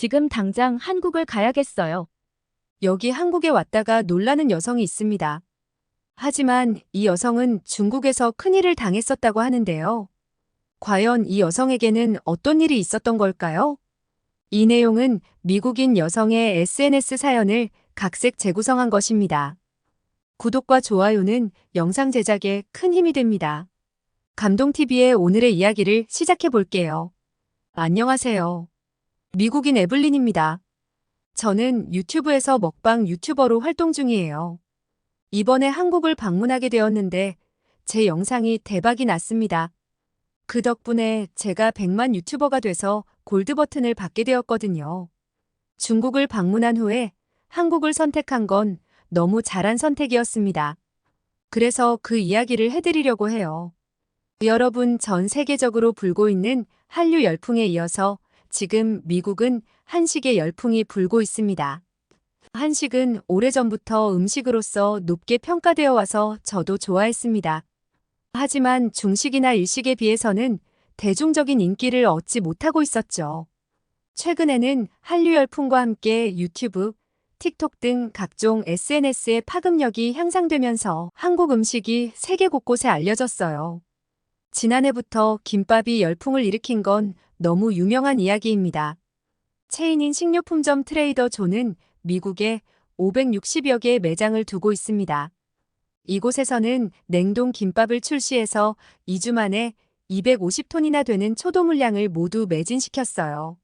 지금 당장 한국을 가야겠어요. 여기 한국에 왔다가 놀라는 여성이 있습니다. 하지만 이 여성은 중국에서 큰일을 당했었다고 하는데요. 과연 이 여성에게는 어떤 일이 있었던 걸까요? 이 내용은 미국인 여성의 SNS 사연을 각색 재구성한 것입니다. 구독과 좋아요는 영상 제작에 큰 힘이 됩니다. 감동TV의 오늘의 이야기를 시작해 볼게요. 안녕하세요. 미국인 에블린입니다. 저는 유튜브에서 먹방 유튜버로 활동 중이에요. 이번에 한국을 방문하게 되었는데 제 영상이 대박이 났습니다. 그 덕분에 제가 100만 유튜버가 돼서 골드 버튼을 받게 되었거든요. 중국을 방문한 후에 한국을 선택한 건 너무 잘한 선택이었습니다. 그래서 그 이야기를 해드리려고 해요. 여러분, 전 세계적으로 불고 있는 한류 열풍에 이어서 지금 미국은 한식의 열풍이 불고 있습니다. 한식은 오래전부터 음식으로서 높게 평가되어 와서 저도 좋아했습니다. 하지만 중식이나 일식에 비해서는 대중적인 인기를 얻지 못하고 있었죠. 최근에는 한류 열풍과 함께 유튜브, 틱톡 등 각종 SNS의 파급력이 향상되면서 한국 음식이 세계 곳곳에 알려졌어요. 지난해부터 김밥이 열풍을 일으킨 건 너무 유명한 이야기입니다. 체인인 식료품점 트레이더 조는 미국에 560여 개의 매장을 두고 있습니다. 이곳에서는 냉동 김밥을 출시해서 2주 만에 250톤이나 되는 초도 물량을 모두 매진시켰어요.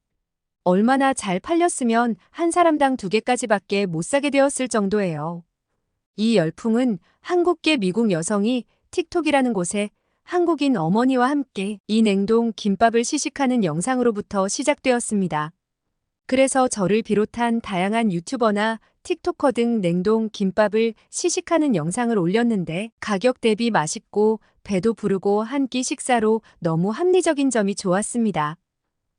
얼마나 잘 팔렸으면 한 사람당 2개까지밖에 못 사게 되었을 정도예요. 이 열풍은 한국계 미국 여성이 틱톡이라는 곳에 한국인 어머니와 함께 이 냉동 김밥을 시식하는 영상으로부터 시작되었습니다. 그래서 저를 비롯한 다양한 유튜버나 틱토커 등 냉동 김밥을 시식하는 영상을 올렸는데 가격 대비 맛있고 배도 부르고 한 끼 식사로 너무 합리적인 점이 좋았습니다.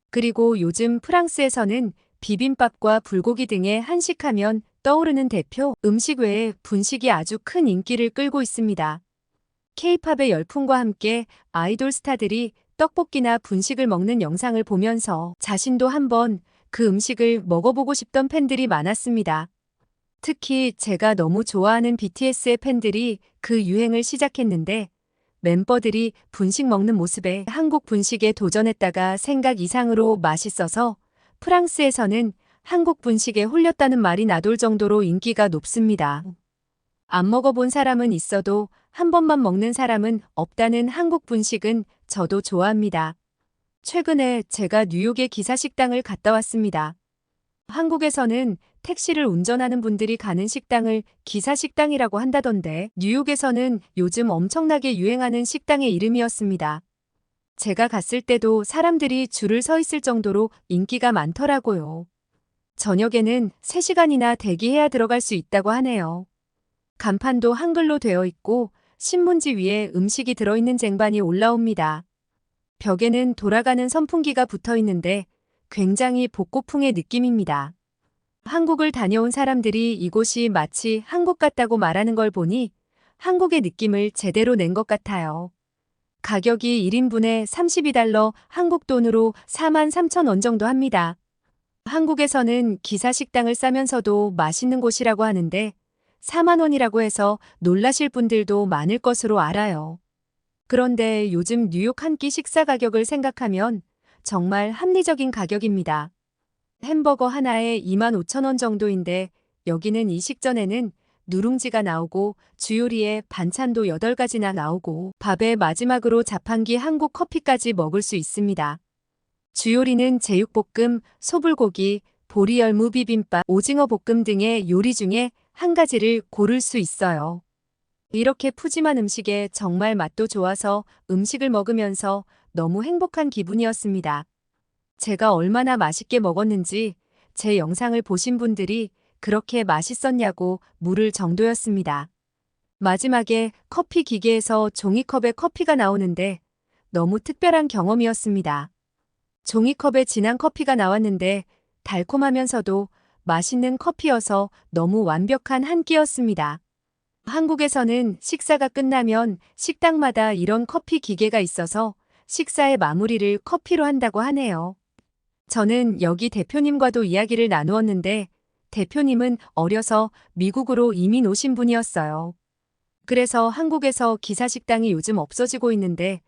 그리고 요즘 프랑스에서는 비빔밥과 불고기 등의 한식하면 떠오르는 대표 음식 외에 분식이 아주 큰 인기를 끌고 있습니다. K-팝의 열풍과 함께 아이돌 스타들이 떡볶이나 분식을 먹는 영상을 보면서 자신도 한번 그 음식을 먹어보고 싶던 팬들이 많았습니다. 특히 제가 너무 좋아하는 BTS의 팬들이 그 유행을 시작했는데 멤버들이 분식 먹는 모습에 한국 분식에 도전했다가 생각 이상으로 맛있어서 프랑스에서는 한국 분식에 홀렸다는 말이 나돌 정도로 인기가 높습니다. 안 먹어본 사람은 있어도 한 번만 먹는 사람은 없다는 한국 분식은 저도 좋아합니다. 최근에 제가 뉴욕의 기사식당을 갔다 왔습니다. 한국에서는 택시를 운전하는 분들이 가는 식당을 기사식당이라고 한다던데 뉴욕에서는 요즘 엄청나게 유행하는 식당의 이름이었습니다. 제가 갔을 때도 사람들이 줄을 서 있을 정도로 인기가 많더라고요. 저녁에는 3시간이나 대기해야 들어갈 수 있다고 하네요. 간판도 한글로 되어 있고 신문지 위에 음식이 들어있는 쟁반이 올라옵니다. 벽에는 돌아가는 선풍기가 붙어 있는데 굉장히 복고풍의 느낌입니다. 한국을 다녀온 사람들이 이곳이 마치 한국 같다고 말하는 걸 보니 한국의 느낌을 제대로 낸 것 같아요. 가격이 1인분에 32달러, 한국 돈으로 43,000원 정도 합니다. 한국에서는 기사식당을 싸면서도 맛있는 곳이라고 하는데 4만 원이라고 해서 놀라실 분들도 많을 것으로 알아요. 그런데 요즘 뉴욕 한 끼 식사 가격을 생각하면 정말 합리적인 가격입니다. 햄버거 하나에 25,000원 정도인데 여기는 이 식전에는 누룽지가 나오고 주요리에 반찬도 8가지나 나오고 밥에 마지막으로 자판기 한국 커피까지 먹을 수 있습니다. 주요리는 제육볶음, 소불고기, 보리열무 비빔밥, 오징어 볶음 등의 요리 중에 한 가지를 고를 수 있어요. 이렇게 푸짐한 음식에 정말 맛도 좋아서 음식을 먹으면서 너무 행복한 기분이었습니다. 제가 얼마나 맛있게 먹었는지 제 영상을 보신 분들이 그렇게 맛있었냐고 물을 정도였습니다. 마지막에 커피 기계에서 종이컵에 커피가 나오는데 너무 특별한 경험이었습니다. 종이컵에 진한 커피가 나왔는데 달콤하면서도 맛있는 커피여서 너무 완벽한 한 끼였습니다. 한국에서는 식사가 끝나면 식당마다 이런 커피 기계가 있어서 식사의 마무리를 커피로 한다고 하네요. 저는 여기 대표님과도 이야기를 나누었는데 대표님은 어려서 미국으로 이민 오신 분이었어요. 그래서 한국에서 기사식당이 요즘 없어지고 있는데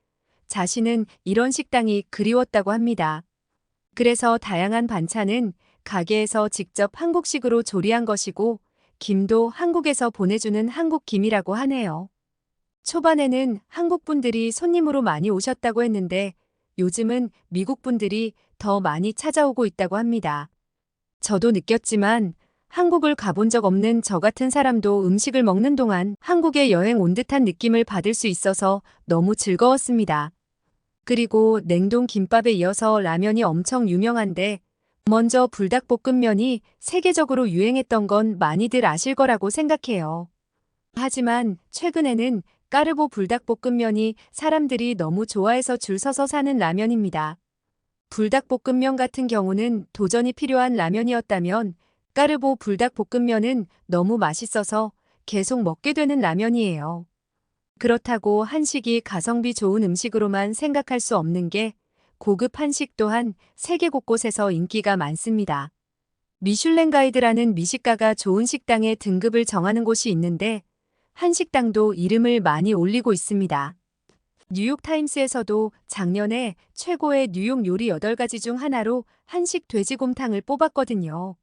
자신은 이런 식당이 그리웠다고 합니다. 그래서 다양한 반찬은 가게에서 직접 한국식으로 조리한 것이고 김도 한국에서 보내주는 한국 김이라고 하네요. 초반에는 한국 분들이 손님으로 많이 오셨다고 했는데 요즘은 미국 분들이 더 많이 찾아오고 있다고 합니다. 저도 느꼈지만 한국을 가본 적 없는 저 같은 사람도 음식을 먹는 동안 한국에 여행 온 듯한 느낌을 받을 수 있어서 너무 즐거웠습니다. 그리고 냉동 김밥에 이어서 라면이 엄청 유명한데 먼저 불닭볶음면이 세계적으로 유행했던 건 많이들 아실 거라고 생각해요. 하지만 최근에는 까르보 불닭볶음면이 사람들이 너무 좋아해서 줄 서서 사는 라면입니다. 불닭볶음면 같은 경우는 도전이 필요한 라면이었다면 까르보 불닭볶음면은 너무 맛있어서 계속 먹게 되는 라면이에요. 그렇다고 한식이 가성비 좋은 음식으로만 생각할 수 없는 게 고급 한식 또한 세계 곳곳에서 인기가 많습니다. 미슐랭 가이드라는 미식가가 좋은 식당의 등급을 정하는 곳이 있는데 한식당도 이름을 많이 올리고 있습니다. 뉴욕타임스에서도 작년에 최고의 뉴욕 요리 8가지 중 하나로 한식 돼지곰탕을 뽑았거든요.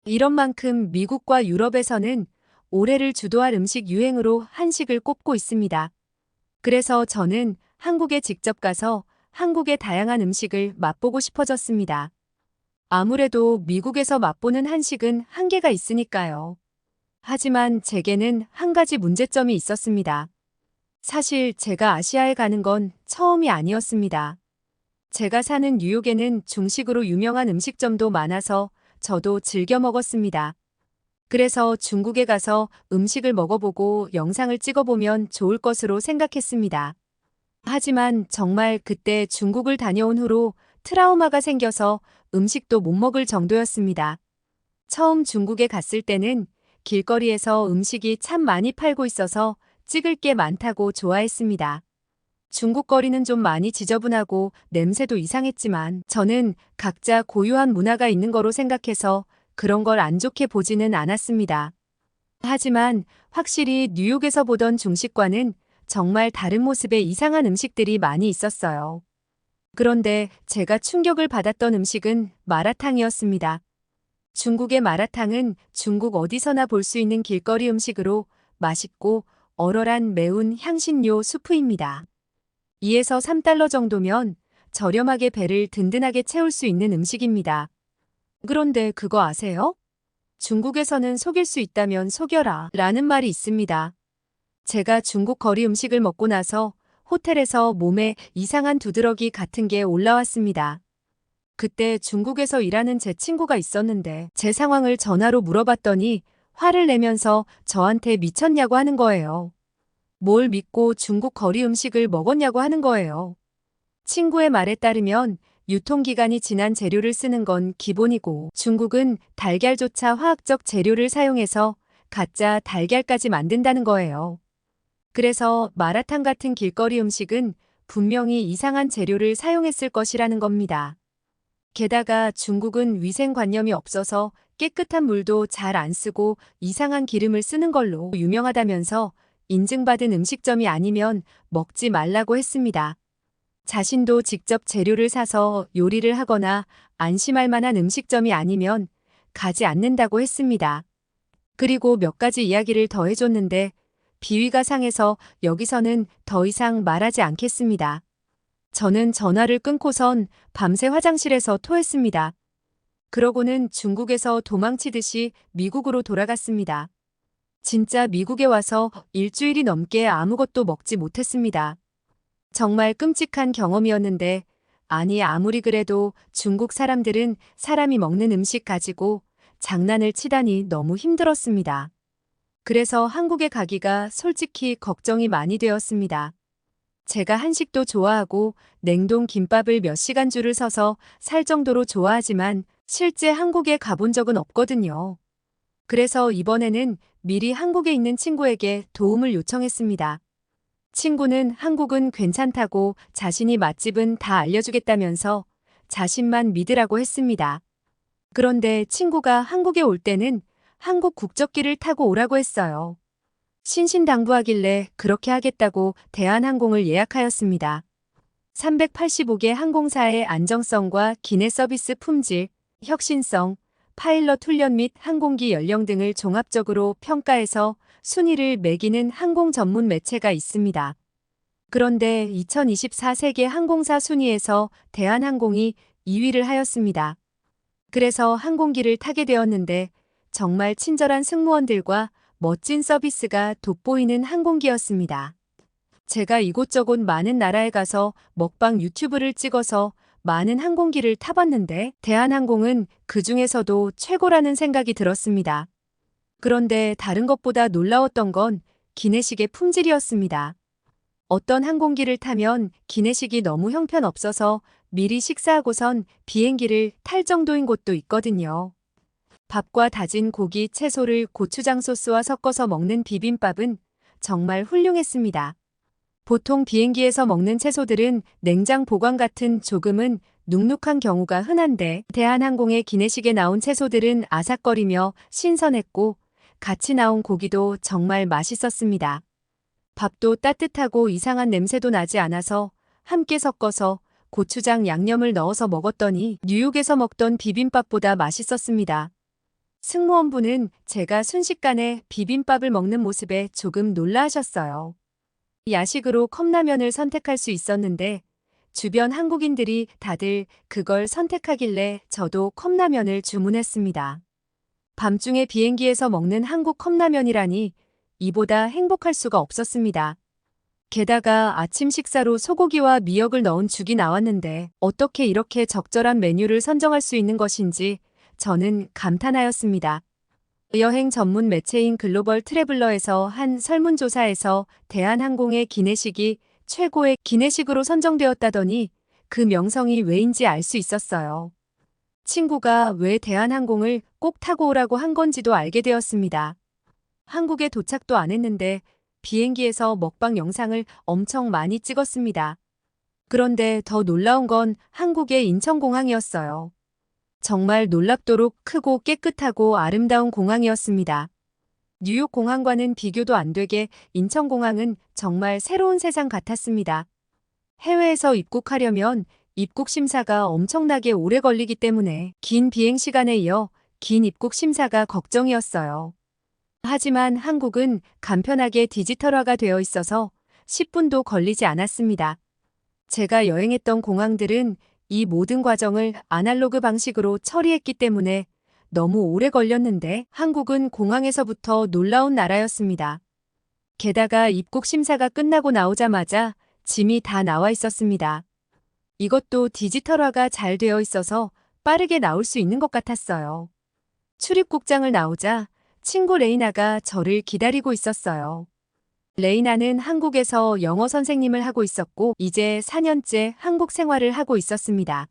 이런 만큼 미국과 유럽에서는 올해를 주도할 음식 유행으로 한식을 꼽고 있습니다. 그래서 저는 한국에 직접 가서 한국의 다양한 음식을 맛보고 싶어졌습니다. 아무래도 미국에서 맛보는 한식은 한계가 있으니까요. 하지만 제게는 한 가지 문제점이 있었습니다. 사실 제가 아시아에 가는 건 처음이 아니었습니다. 제가 사는 뉴욕에는 중식으로 유명한 음식점도 많아서 저도 즐겨 먹었습니다. 그래서 중국에 가서 음식을 먹어보고 영상을 찍어보면 좋을 것으로 생각했습니다. 하지만 정말 그때 중국을 다녀온 후로 트라우마가 생겨서 음식도 못 먹을 정도였습니다. 처음 중국에 갔을 때는 길거리에서 음식이 참 많이 팔고 있어서 찍을 게 많다고 좋아했습니다. 중국 거리는 좀 많이 지저분하고 냄새도 이상했지만 저는 각자 고유한 문화가 있는 거로 생각해서 그런 걸 안 좋게 보지는 않았습니다. 하지만 확실히 뉴욕에서 보던 중식과는 정말 다른 모습의 이상한 음식들이 많이 있었어요. 그런데 제가 충격을 받았던 음식은 마라탕이었습니다. 중국의 마라탕은 중국 어디서나 볼 수 있는 길거리 음식으로 맛있고 얼얼한 매운 향신료 수프입니다. 2에서 3달러 정도면 저렴하게 배를 든든하게 채울 수 있는 음식입니다. 그런데 그거 아세요? 중국에서는 속일 수 있다면 속여라 라는 말이 있습니다. 제가 중국 거리 음식을 먹고 나서 호텔에서 몸에 이상한 두드러기 같은 게 올라왔습니다. 그때 중국에서 일하는 제 친구가 있었는데 제 상황을 전화로 물어봤더니 화를 내면서 저한테 미쳤냐고 하는 거예요. 뭘 믿고 중국 거리 음식을 먹었냐고 하는 거예요. 친구의 말에 따르면 유통기간이 지난 재료를 쓰는 건 기본이고 중국은 달걀조차 화학적 재료를 사용해서 가짜 달걀까지 만든다는 거예요. 그래서 마라탕 같은 길거리 음식은 분명히 이상한 재료를 사용했을 것이라는 겁니다. 게다가 중국은 위생관념이 없어서 깨끗한 물도 잘 안 쓰고 이상한 기름을 쓰는 걸로 유명하다면서 인증받은 음식점이 아니면 먹지 말라고 했습니다. 자신도 직접 재료를 사서 요리를 하거나 안심할 만한 음식점이 아니면 가지 않는다고 했습니다. 그리고 몇 가지 이야기를 더 해줬는데 비위가 상해서 여기서는 더 이상 말하지 않겠습니다. 저는 전화를 끊고선 밤새 화장실에서 토했습니다. 그러고는 중국에서 도망치듯이 미국으로 돌아갔습니다. 진짜 미국에 와서 일주일이 넘게 아무것도 먹지 못했습니다. 정말 끔찍한 경험이었는데 아니 아무리 그래도 중국 사람들은 사람이 먹는 음식 가지고 장난을 치다니 너무 힘들었습니다. 그래서 한국에 가기가 솔직히 걱정이 많이 되었습니다. 제가 한식도 좋아하고 냉동 김밥을 몇 시간 줄을 서서 살 정도로 좋아하지만 실제 한국에 가본 적은 없거든요. 그래서 이번에는 미리 한국에 있는 친구에게 도움을 요청했습니다. 친구는 한국은 괜찮다고 자신이 맛집은 다 알려주겠다면서 자신만 믿으라고 했습니다. 그런데 친구가 한국에 올 때는 한국 국적기를 타고 오라고 했어요. 신신당부하길래 그렇게 하겠다고 대한항공을 예약하였습니다. 385개 항공사의 안정성과 기내 서비스 품질, 혁신성, 파일럿 훈련 및 항공기 연령 등을 종합적으로 평가해서 순위를 매기는 항공 전문 매체가 있습니다. 그런데 2024 세계 항공사 순위에서 대한항공이 2위를 하였습니다. 그래서 항공기를 타게 되었는데 정말 친절한 승무원들과 멋진 서비스가 돋보이는 항공기였습니다. 제가 이곳저곳 많은 나라에 가서 먹방 유튜브를 찍어서 많은 항공기를 타봤는데 대한항공은 그 중에서도 최고라는 생각이 들었습니다. 그런데 다른 것보다 놀라웠던 건 기내식의 품질이었습니다. 어떤 항공기를 타면 기내식이 너무 형편없어서 미리 식사하고선 비행기를 탈 정도인 곳도 있거든요. 밥과 다진 고기, 채소를 고추장 소스와 섞어서 먹는 비빔밥은 정말 훌륭했습니다. 보통 비행기에서 먹는 채소들은 냉장 보관 같은 조금은 눅눅한 경우가 흔한데 대한항공의 기내식에 나온 채소들은 아삭거리며 신선했고 같이 나온 고기도 정말 맛있었습니다. 밥도 따뜻하고 이상한 냄새도 나지 않아서 함께 섞어서 고추장 양념을 넣어서 먹었더니 뉴욕에서 먹던 비빔밥보다 맛있었습니다. 승무원분은 제가 순식간에 비빔밥을 먹는 모습에 조금 놀라하셨어요. 야식으로 컵라면을 선택할 수 있었는데 주변 한국인들이 다들 그걸 선택하길래 저도 컵라면을 주문했습니다. 밤중에 비행기에서 먹는 한국 컵라면이라니 이보다 행복할 수가 없었습니다. 게다가 아침 식사로 소고기와 미역을 넣은 죽이 나왔는데 어떻게 이렇게 적절한 메뉴를 선정할 수 있는 것인지 저는 감탄하였습니다. 여행 전문 매체인 글로벌 트래블러에서 한 설문조사에서 대한항공의 기내식이 최고의 기내식으로 선정되었다더니 그 명성이 왜인지 알 수 있었어요. 친구가 왜 대한항공을 꼭 타고 오라고 한 건지도 알게 되었습니다. 한국에 도착도 안 했는데 비행기에서 먹방 영상을 엄청 많이 찍었습니다. 그런데 더 놀라운 건 한국의 인천공항이었어요. 정말 놀랍도록 크고 깨끗하고 아름다운 공항이었습니다. 뉴욕 공항과는 비교도 안 되게 인천공항은 정말 새로운 세상 같았습니다. 해외에서 입국하려면 입국 심사가 엄청나게 오래 걸리기 때문에 긴 비행 시간에 이어 긴 입국 심사가 걱정이었어요. 하지만 한국은 간편하게 디지털화가 되어 있어서 10분도 걸리지 않았습니다. 제가 여행했던 공항들은 이 모든 과정을 아날로그 방식으로 처리했기 때문에 너무 오래 걸렸는데 한국은 공항에서부터 놀라운 나라였습니다. 게다가 입국 심사가 끝나고 나오자마자 짐이 다 나와 있었습니다. 이것도 디지털화가 잘 되어 있어서 빠르게 나올 수 있는 것 같았어요. 출입국장을 나오자 친구 레이나가 저를 기다리고 있었어요. 레이나는 한국에서 영어 선생님을 하고 있었고 이제 4년째 한국 생활을 하고 있었습니다.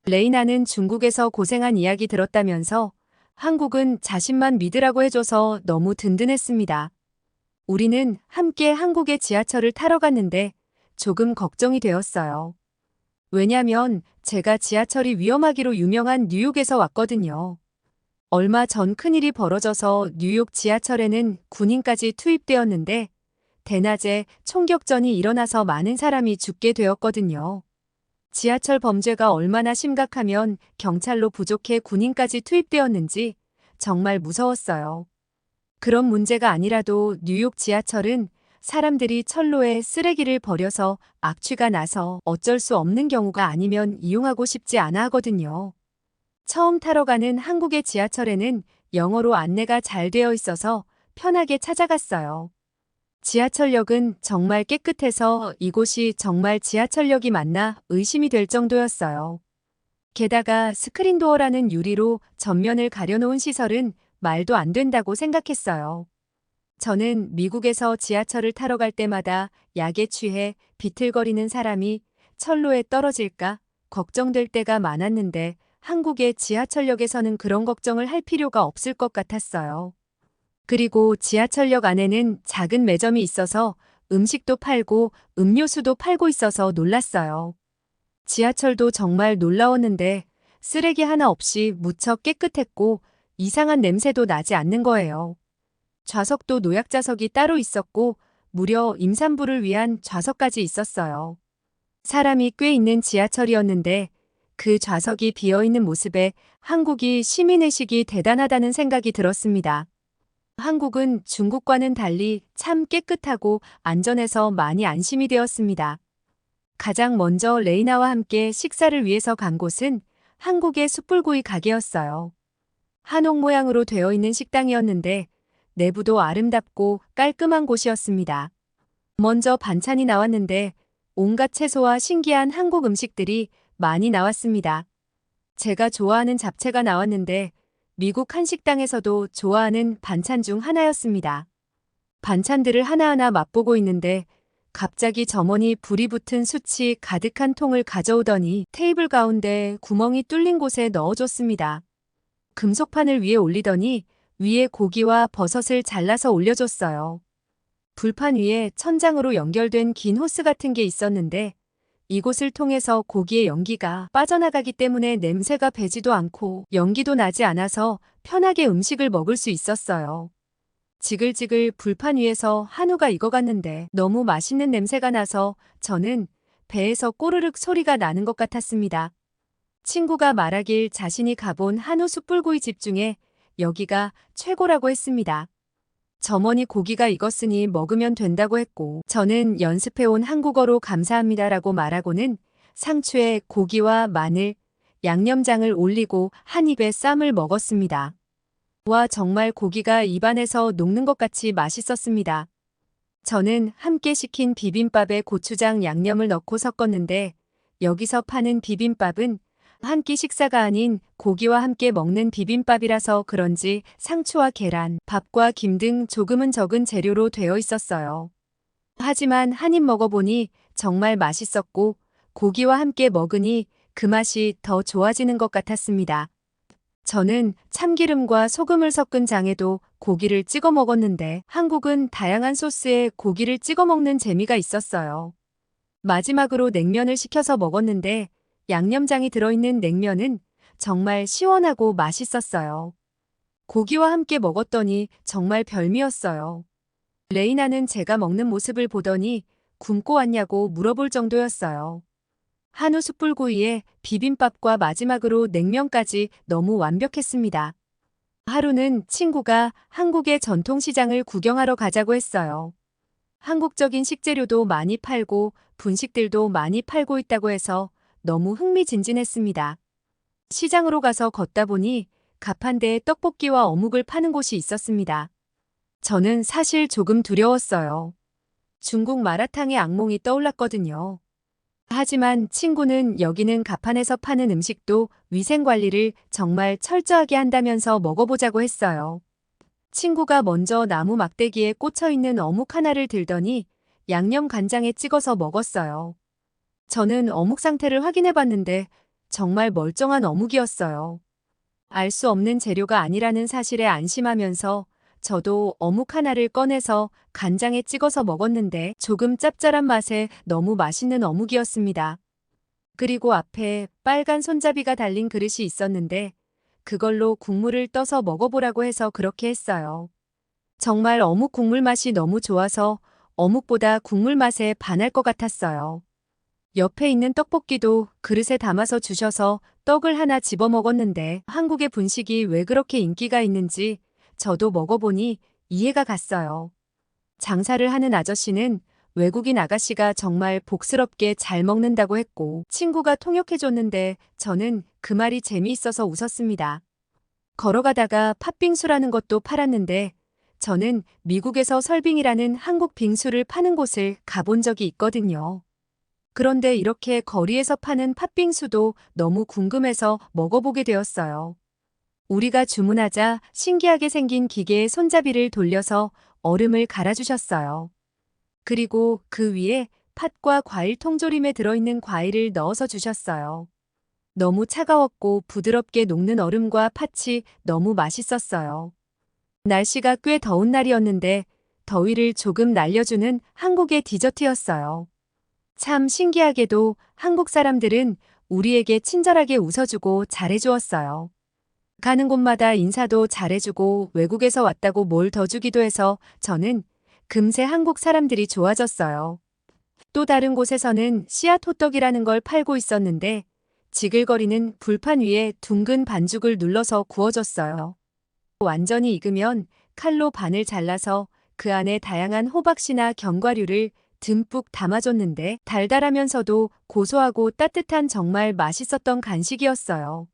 레이나는 중국에서 고생한 이야기 들었다면서 한국은 자신만 믿으라고 해줘서 너무 든든했습니다. 우리는 함께 한국의 지하철을 타러 갔는데 조금 걱정이 되었어요. 왜냐면 제가 지하철이 위험하기로 유명한 뉴욕에서 왔거든요. 얼마 전 큰일이 벌어져서 뉴욕 지하철에는 군인까지 투입되었는데 대낮에 총격전이 일어나서 많은 사람이 죽게 되었거든요. 지하철 범죄가 얼마나 심각하면 경찰로 부족해 군인까지 투입되었는지 정말 무서웠어요. 그런 문제가 아니라도 뉴욕 지하철은 사람들이 철로에 쓰레기를 버려서 악취가 나서 어쩔 수 없는 경우가 아니면 이용하고 싶지 않아 하거든요. 처음 타러 가는 한국의 지하철에는 영어로 안내가 잘 되어 있어서 편하게 찾아갔어요. 지하철역은 정말 깨끗해서 이곳이 정말 지하철역이 맞나 의심이 될 정도였어요. 게다가 스크린도어라는 유리로 전면을 가려놓은 시설은 말도 안 된다고 생각했어요. 저는 미국에서 지하철을 타러 갈 때마다 약에 취해 비틀거리는 사람이 철로에 떨어질까 걱정될 때가 많았는데 한국의 지하철역에서는 그런 걱정을 할 필요가 없을 것 같았어요. 그리고 지하철역 안에는 작은 매점이 있어서 음식도 팔고 음료수도 팔고 있어서 놀랐어요. 지하철도 정말 놀라웠는데 쓰레기 하나 없이 무척 깨끗했고 이상한 냄새도 나지 않는 거예요. 좌석도 노약 좌석이 따로 있었고 무려 임산부를 위한 좌석까지 있었어요. 사람이 꽤 있는 지하철이었는데 그 좌석이 비어있는 모습에 한국이 시민의식이 대단하다는 생각이 들었습니다. 한국은 중국과는 달리 참 깨끗하고 안전해서 많이 안심이 되었습니다. 가장 먼저 레이나와 함께 식사를 위해서 간 곳은 한국의 숯불구이 가게였어요. 한옥 모양으로 되어 있는 식당이었는데 내부도 아름답고 깔끔한 곳이었습니다. 먼저 반찬이 나왔는데 온갖 채소와 신기한 한국 음식들이 많이 나왔습니다. 제가 좋아하는 잡채가 나왔는데 미국 한식당에서도 좋아하는 반찬 중 하나였습니다. 반찬들을 하나하나 맛보고 있는데 갑자기 점원이 불이 붙은 숯이 가득한 통을 가져오더니 테이블 가운데 구멍이 뚫린 곳에 넣어줬습니다. 금속판을 위에 올리더니 위에 고기와 버섯을 잘라서 올려줬어요. 불판 위에 천장으로 연결된 긴 호스 같은 게 있었는데 이곳을 통해서 고기의 연기가 빠져나가기 때문에 냄새가 배지도 않고 연기도 나지 않아서 편하게 음식을 먹을 수 있었어요. 지글지글 불판 위에서 한우가 익어갔는데 너무 맛있는 냄새가 나서 저는 배에서 꼬르륵 소리가 나는 것 같았습니다. 친구가 말하길 자신이 가본 한우 숯불구이 집 중에 여기가 최고라고 했습니다. 점원이 고기가 익었으니 먹으면 된다고 했고 저는 연습해온 한국어로 감사합니다라고 말하고는 상추에 고기와 마늘, 양념장을 올리고 한 입에 쌈을 먹었습니다. 와, 정말 고기가 입안에서 녹는 것 같이 맛있었습니다. 저는 함께 시킨 비빔밥에 고추장 양념을 넣고 섞었는데 여기서 파는 비빔밥은 한 끼 식사가 아닌 고기와 함께 먹는 비빔밥이라서 그런지 상추와 계란, 밥과 김 등 조금은 적은 재료로 되어 있었어요. 하지만 한 입 먹어보니 정말 맛있었고 고기와 함께 먹으니 그 맛이 더 좋아지는 것 같았습니다. 저는 참기름과 소금을 섞은 장에도 고기를 찍어 먹었는데 한국은 다양한 소스에 고기를 찍어 먹는 재미가 있었어요. 마지막으로 냉면을 시켜서 먹었는데 양념장이 들어있는 냉면은 정말 시원하고 맛있었어요. 고기와 함께 먹었더니 정말 별미였어요. 레이나는 제가 먹는 모습을 보더니 굶고 왔냐고 물어볼 정도였어요. 한우 숯불구이에 비빔밥과 마지막으로 냉면까지 너무 완벽했습니다. 하루는 친구가 한국의 전통시장을 구경하러 가자고 했어요. 한국적인 식재료도 많이 팔고 분식들도 많이 팔고 있다고 해서 너무 흥미진진했습니다. 시장으로 가서 걷다 보니 가판대에 떡볶이와 어묵을 파는 곳이 있었습니다. 저는 사실 조금 두려웠어요. 중국 마라탕의 악몽이 떠올랐거든요. 하지만 친구는 여기는 가판에서 파는 음식도 위생관리를 정말 철저하게 한다면서 먹어보자고 했어요. 친구가 먼저 나무 막대기에 꽂혀있는 어묵 하나를 들더니 양념 간장에 찍어서 먹었어요. 저는 어묵 상태를 확인해봤는데 정말 멀쩡한 어묵이었어요. 알 수 없는 재료가 아니라는 사실에 안심하면서 저도 어묵 하나를 꺼내서 간장에 찍어서 먹었는데 조금 짭짤한 맛에 너무 맛있는 어묵이었습니다. 그리고 앞에 빨간 손잡이가 달린 그릇이 있었는데 그걸로 국물을 떠서 먹어보라고 해서 그렇게 했어요. 정말 어묵 국물 맛이 너무 좋아서 어묵보다 국물 맛에 반할 것 같았어요. 옆에 있는 떡볶이도 그릇에 담아서 주셔서 떡을 하나 집어 먹었는데 한국의 분식이 왜 그렇게 인기가 있는지 저도 먹어보니 이해가 갔어요. 장사를 하는 아저씨는 외국인 아가씨가 정말 복스럽게 잘 먹는다고 했고 친구가 통역해줬는데 저는 그 말이 재미있어서 웃었습니다. 걸어가다가 팥빙수라는 것도 팔았는데 저는 미국에서 설빙이라는 한국 빙수를 파는 곳을 가본 적이 있거든요. 그런데 이렇게 거리에서 파는 팥빙수도 너무 궁금해서 먹어보게 되었어요. 우리가 주문하자 신기하게 생긴 기계의 손잡이를 돌려서 얼음을 갈아주셨어요. 그리고 그 위에 팥과 과일 통조림에 들어있는 과일을 넣어서 주셨어요. 너무 차가웠고 부드럽게 녹는 얼음과 팥이 너무 맛있었어요. 날씨가 꽤 더운 날이었는데 더위를 조금 날려주는 한국의 디저트였어요. 참 신기하게도 한국 사람들은 우리에게 친절하게 웃어주고 잘해주었어요. 가는 곳마다 인사도 잘해주고 외국에서 왔다고 뭘 더 주기도 해서 저는 금세 한국 사람들이 좋아졌어요. 또 다른 곳에서는 씨앗 호떡이라는 걸 팔고 있었는데 지글거리는 불판 위에 둥근 반죽을 눌러서 구워줬어요. 완전히 익으면 칼로 반을 잘라서 그 안에 다양한 호박씨나 견과류를 듬뿍 담아줬는데 달달하면서도 고소하고 따뜻한 정말 맛있었던 간식이었어요.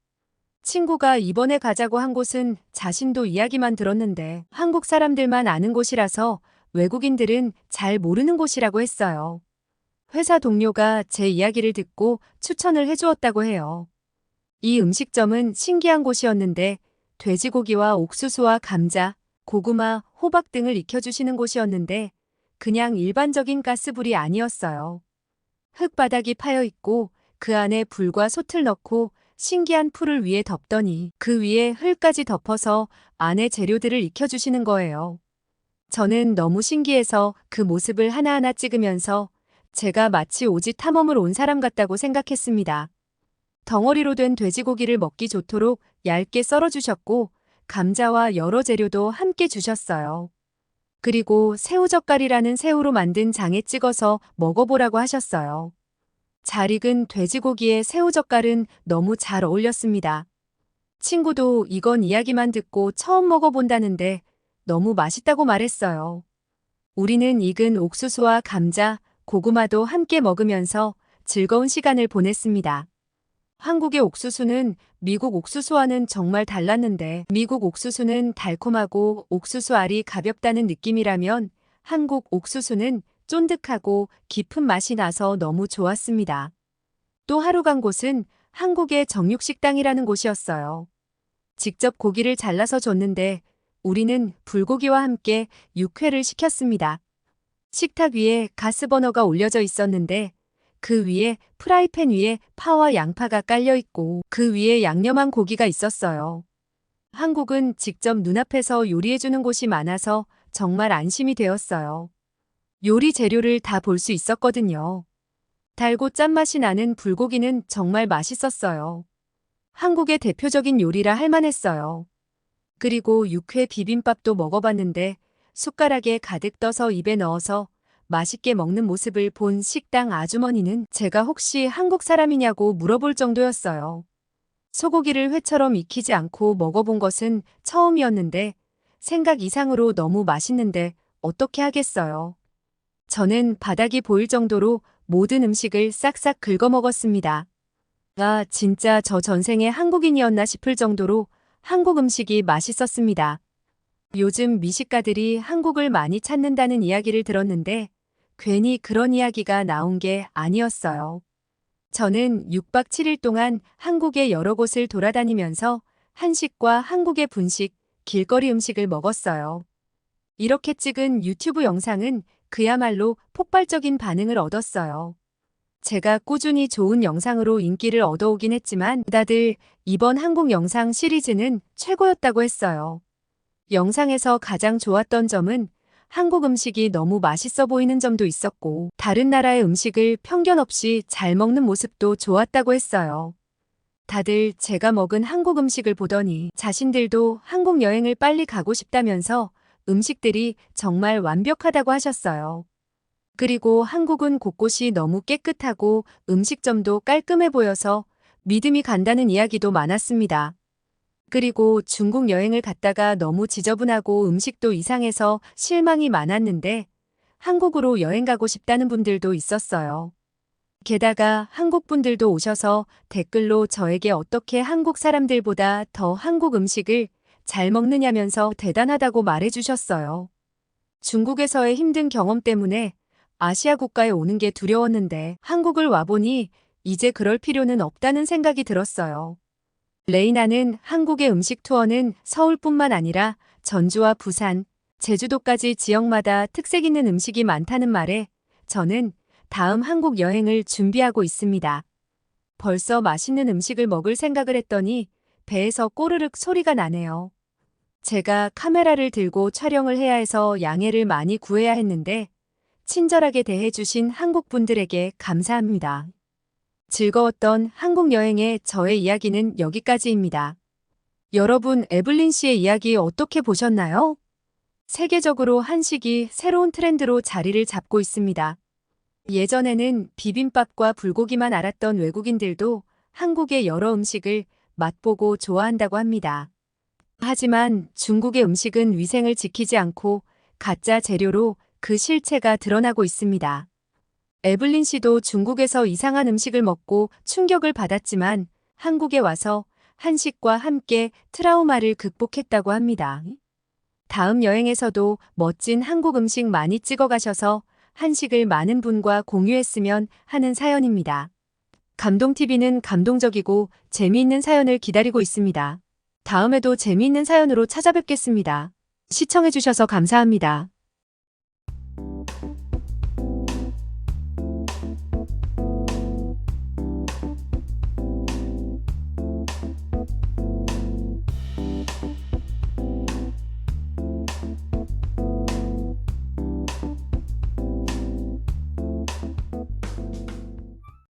친구가 이번에 가자고 한 곳은 자신도 이야기만 들었는데 한국 사람들만 아는 곳이라서 외국인들은 잘 모르는 곳이라고 했어요. 회사 동료가 제 이야기를 듣고 추천을 해주었다고 해요. 이 음식점은 신기한 곳이었는데 돼지고기와 옥수수와 감자, 고구마, 호박 등을 익혀주시는 곳이었는데 그냥 일반적인 가스불이 아니었어요. 흙바닥이 파여 있고 그 안에 불과 솥을 넣고 신기한 풀을 위에 덮더니 그 위에 흙까지 덮어서 안에 재료들을 익혀주시는 거예요. 저는 너무 신기해서 그 모습을 하나하나 찍으면서 제가 마치 오지 탐험을 온 사람 같다고 생각했습니다. 덩어리로 된 돼지고기를 먹기 좋도록 얇게 썰어주셨고 감자와 여러 재료도 함께 주셨어요. 그리고 새우젓갈이라는 새우로 만든 장에 찍어서 먹어보라고 하셨어요. 잘 익은 돼지고기에 새우젓갈은 너무 잘 어울렸습니다. 친구도 이건 이야기만 듣고 처음 먹어본다는데 너무 맛있다고 말했어요. 우리는 익은 옥수수와 감자, 고구마도 함께 먹으면서 즐거운 시간을 보냈습니다. 한국의 옥수수는 미국 옥수수와는 정말 달랐는데 미국 옥수수는 달콤하고 옥수수 알이 가볍다는 느낌이라면 한국 옥수수는 쫀득하고 깊은 맛이 나서 너무 좋았습니다. 또 하루 간 곳은 한국의 정육식당이라는 곳이었어요. 직접 고기를 잘라서 줬는데 우리는 불고기와 함께 육회를 시켰습니다. 식탁 위에 가스버너가 올려져 있었는데 그 위에 프라이팬 위에 파와 양파가 깔려 있고 그 위에 양념한 고기가 있었어요. 한국은 직접 눈앞에서 요리해주는 곳이 많아서 정말 안심이 되었어요. 요리 재료를 다 볼 수 있었거든요. 달고 짠맛이 나는 불고기는 정말 맛있었어요. 한국의 대표적인 요리라 할 만했어요. 그리고 육회 비빔밥도 먹어봤는데 숟가락에 가득 떠서 입에 넣어서 맛있게 먹는 모습을 본 식당 아주머니는 제가 혹시 한국 사람이냐고 물어볼 정도였어요. 소고기를 회처럼 익히지 않고 먹어본 것은 처음이었는데 생각 이상으로 너무 맛있는데 어떻게 하겠어요. 저는 바닥이 보일 정도로 모든 음식을 싹싹 긁어 먹었습니다. 아, 진짜 저 전생에 한국인이었나 싶을 정도로 한국 음식이 맛있었습니다. 요즘 미식가들이 한국을 많이 찾는다는 이야기를 들었는데 괜히 그런 이야기가 나온 게 아니었어요. 저는 6박 7일 동안 한국의 여러 곳을 돌아다니면서 한식과 한국의 분식, 길거리 음식을 먹었어요. 이렇게 찍은 유튜브 영상은 그야말로 폭발적인 반응을 얻었어요. 제가 꾸준히 좋은 영상으로 인기를 얻어오긴 했지만 다들 이번 한국 영상 시리즈는 최고였다고 했어요. 영상에서 가장 좋았던 점은 한국 음식이 너무 맛있어 보이는 점도 있었고 다른 나라의 음식을 편견 없이 잘 먹는 모습도 좋았다고 했어요. 다들 제가 먹은 한국 음식을 보더니 자신들도 한국 여행을 빨리 가고 싶다면서 음식들이 정말 완벽하다고 하셨어요. 그리고 한국은 곳곳이 너무 깨끗하고 음식점도 깔끔해 보여서 믿음이 간다는 이야기도 많았습니다. 그리고 중국 여행을 갔다가 너무 지저분하고 음식도 이상해서 실망이 많았는데 한국으로 여행 가고 싶다는 분들도 있었어요. 게다가 한국 분들도 오셔서 댓글로 저에게 어떻게 한국 사람들보다 더 한국 음식을 잘 먹느냐면서 대단하다고 말해주셨어요. 중국에서의 힘든 경험 때문에 아시아 국가에 오는 게 두려웠는데 한국을 와보니 이제 그럴 필요는 없다는 생각이 들었어요. 레이나는 한국의 음식 투어는 서울뿐만 아니라 전주와 부산, 제주도까지 지역마다 특색 있는 음식이 많다는 말에 저는 다음 한국 여행을 준비하고 있습니다. 벌써 맛있는 음식을 먹을 생각을 했더니 배에서 꼬르륵 소리가 나네요. 제가 카메라를 들고 촬영을 해야 해서 양해를 많이 구해야 했는데 친절하게 대해주신 한국 분들에게 감사합니다. 즐거웠던 한국 여행의 저의 이야기는 여기까지입니다. 여러분, 에블린 씨의 이야기 어떻게 보셨나요? 세계적으로 한식이 새로운 트렌드로 자리를 잡고 있습니다. 예전에는 비빔밥과 불고기만 알았던 외국인들도 한국의 여러 음식을 맛보고 좋아한다고 합니다. 하지만 중국의 음식은 위생을 지키지 않고 가짜 재료로 그 실체가 드러나고 있습니다. 에블린 씨도 중국에서 이상한 음식을 먹고 충격을 받았지만 한국에 와서 한식과 함께 트라우마를 극복했다고 합니다. 다음 여행에서도 멋진 한국 음식 많이 찍어 가셔서 한식을 많은 분과 공유했으면 하는 사연입니다. 감동TV는 감동적이고 재미있는 사연을 기다리고 있습니다. 다음에도 재미있는 사연으로 찾아뵙겠습니다. 시청해주셔서 감사합니다.